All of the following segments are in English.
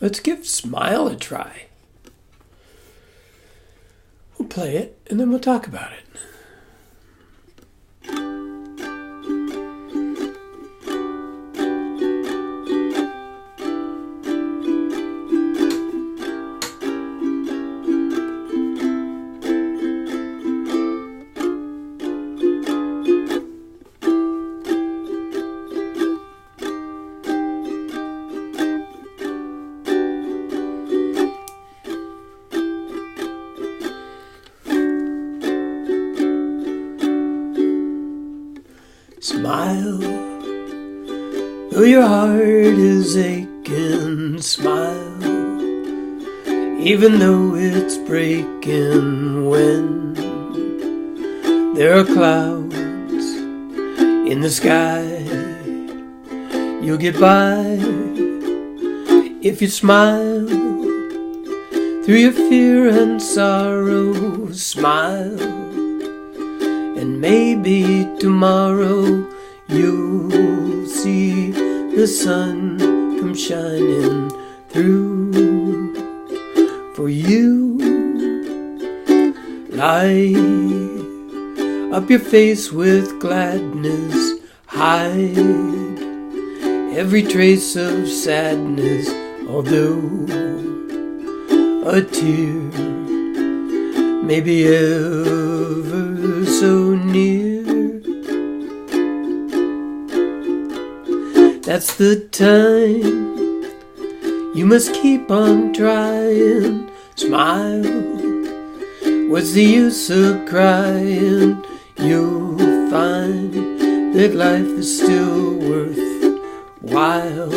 Let's give Smile a try. We'll play it and then we'll talk about it. Smile, though your heart is aching. Smile, even though it's breaking. When there are clouds in the sky, you'll get by if you smile through your fear and sorrow. Smile, and maybe tomorrow you'll see the sun come shining through for you. Light up your face with gladness, hide every trace of sadness, although a tear may be ever so near. That's the time you must keep on trying. Smile, what's the use of crying? You'll find that life is still worthwhile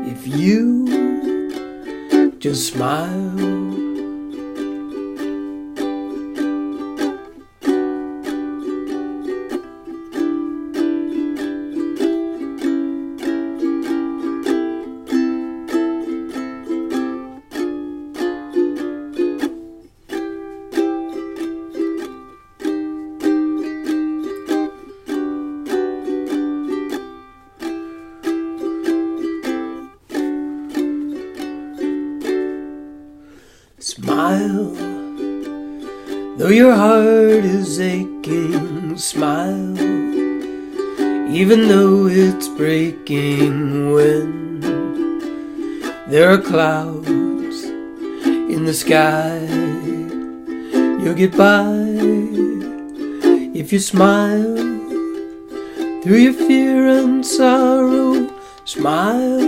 if you just smile. Smile, though your heart is aching. Smile, even though it's breaking. When there are clouds in the sky, you'll get by if you smile through your fear and sorrow. Smile,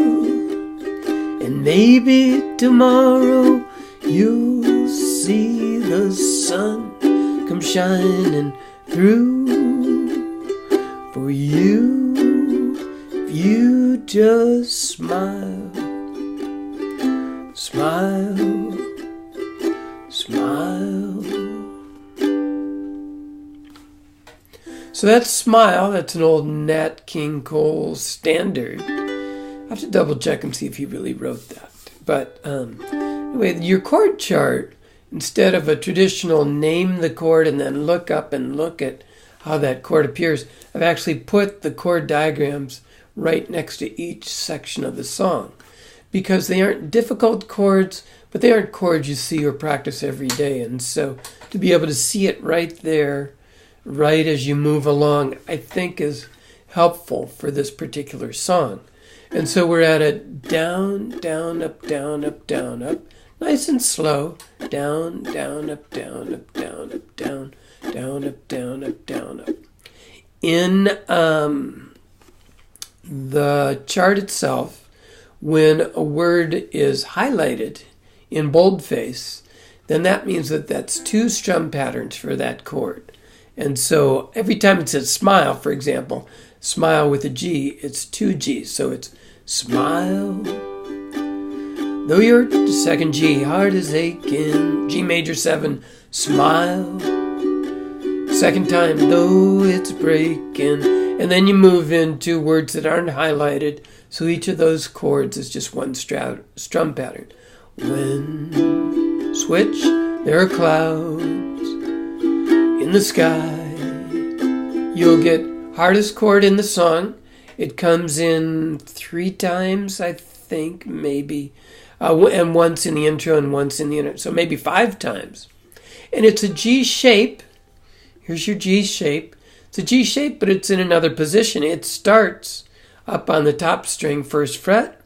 and maybe tomorrow you'll see the sun come shining through for you if you just smile. Smile, smile. So that's Smile. That's an old Nat King Cole standard. I have to double check and see if he really wrote that. But anyway, your chord chart, instead of a traditional name the chord and then look up and look at how that chord appears, I've actually put the chord diagrams right next to each section of the song, because they aren't difficult chords, but they aren't chords you see or practice every day. And so to be able to see it right there, right as you move along, I think is helpful for this particular song. And so we're at a down, down, up, down, up, down, up. Nice and slow. Down, down, up, down, up, down, up, down, down, up, down, up, down, up. In the chart itself, when a word is highlighted in boldface, then that means that that's two strum patterns for that chord. And so every time it says smile, for example, smile with a G, it's two G's. So it's smile, though your second G, heart is aching, G major 7, smile. Second time, though it's breaking. And then you move into words that aren't highlighted. So each of those chords is just one strum pattern. When switch, there are clouds in the sky. You'll get hardest chord in the song, It comes in 3 times, I think, maybe. And once in the intro and once in the intro. So maybe 5 times. And it's a G shape. Here's your G shape. It's a G shape, but it's in another position. It starts up on the top string, 1st fret.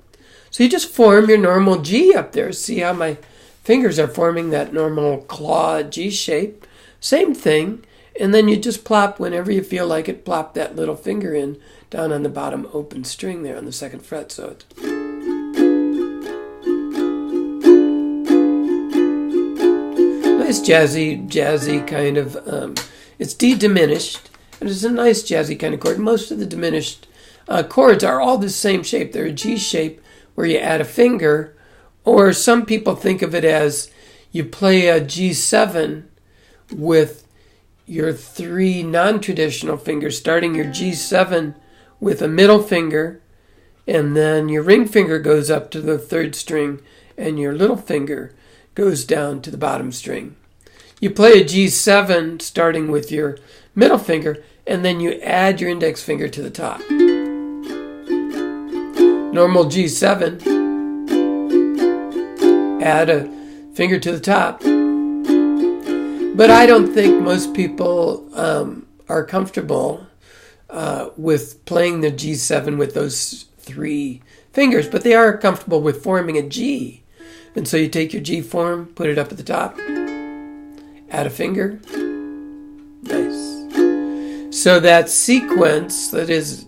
So you just form your normal G up there. See how my fingers are forming that normal claw G shape. Same thing. And then you just plop, whenever you feel like it, plop that little finger in down on the bottom open string there on the 2nd fret. So it's... nice jazzy kind of... it's D diminished, and it's a nice jazzy kind of chord. Most of the diminished chords are all the same shape. They're a G shape where you add a finger, or some people think of it as you play a G7 with your 3 non-traditional fingers, starting your G7 with a middle finger, and then your ring finger goes up to the 3rd string, and your little finger goes down to the bottom string. You play a G7 starting with your middle finger, and then you add your index finger to the top. Normal G7, add a finger to the top. But I don't think most people are comfortable with playing the G7 with those 3 fingers, but they are comfortable with forming a G. And so you take your G form, put it up at the top, add a finger. Nice. So that sequence, that is,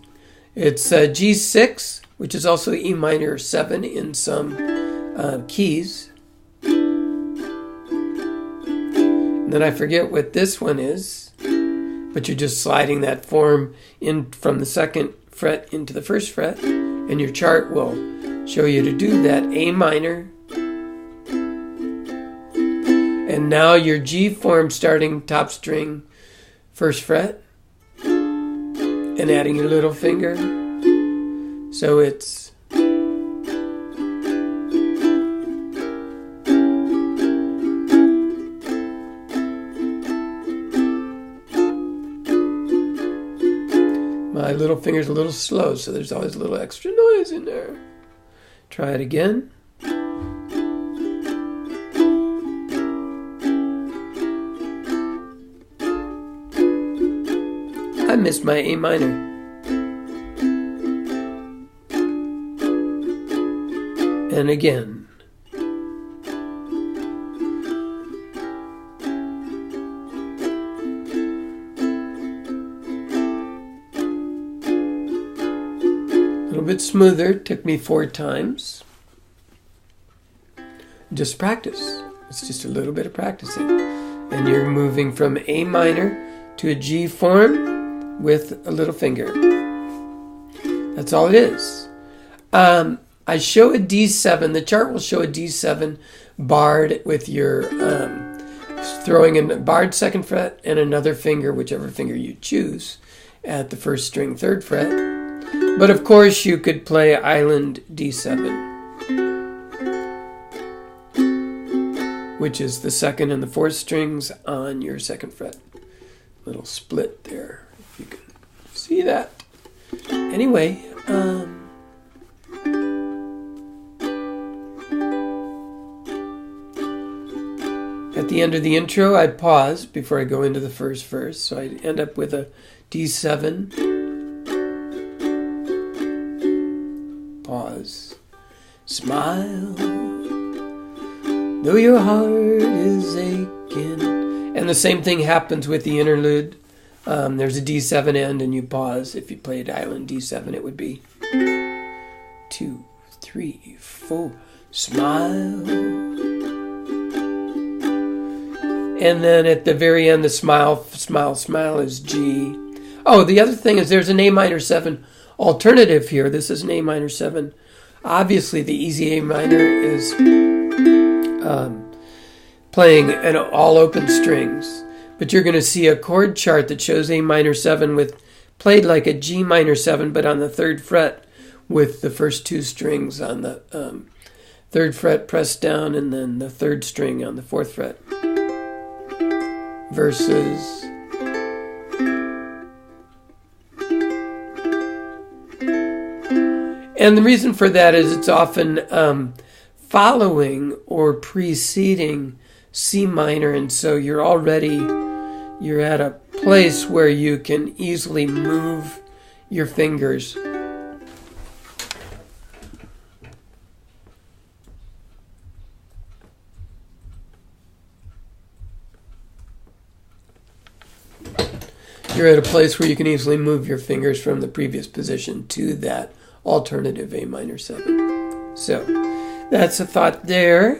it's G6, which is also E minor 7 in some keys. Then I forget what this one is, but you're just sliding that form in from the 2nd fret into the 1st fret, and your chart will show you to do that A minor. And now your G form starting top string, 1st fret, and adding your little finger. So it's... my little finger's a little slow, so there's always a little extra noise in there. Try it again. I missed my A minor. And again. A little bit smoother. It took me 4 times. Just practice. It's just a little bit of practicing. And you're moving from A minor to a G form with a little finger. That's all it is. I show a D7. The chart will show a D7 barred with your throwing in a barred 2nd fret and another finger, whichever finger you choose, at the 1st string 3rd fret. But of course you could play Island D7, which is the 2nd and the 4th strings on your 2nd fret. Little split there, if you can see that. Anyway, at the end of the intro, I pause before I go into the 1st verse, so I end up with a D7. Pause. Smile, though your heart is aching. And the same thing happens with the interlude. There's a D7 end, and you pause. If you played Island D7, it would be 2, 3, 4. Smile. And then at the very end, the smile is G. Oh, the other thing is there's an A minor 7 alternative here. This is an A minor 7. Obviously, the easy A minor is playing an all open strings. But you're going to see a chord chart that shows A minor 7 with played like a G minor 7, but on the 3rd fret with the first 2 strings on the 3rd fret pressed down and then the 3rd string on the 4th fret. Versus And the reason for that is it's often following or preceding C minor, and so you're at a place where you can easily move your fingers. You're at a place where you can easily move your fingers from the previous position to that alternative A minor 7. So that's a thought there.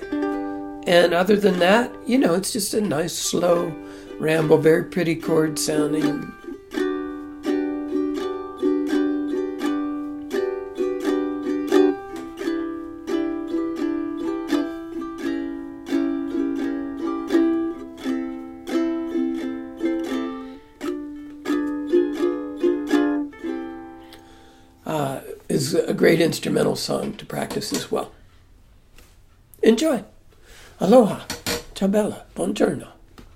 And other than that, it's just a nice slow ramble, very pretty chord sounding. Is a great instrumental song to practice as well. Enjoy. Aloha. Ciao bella. Buongiorno.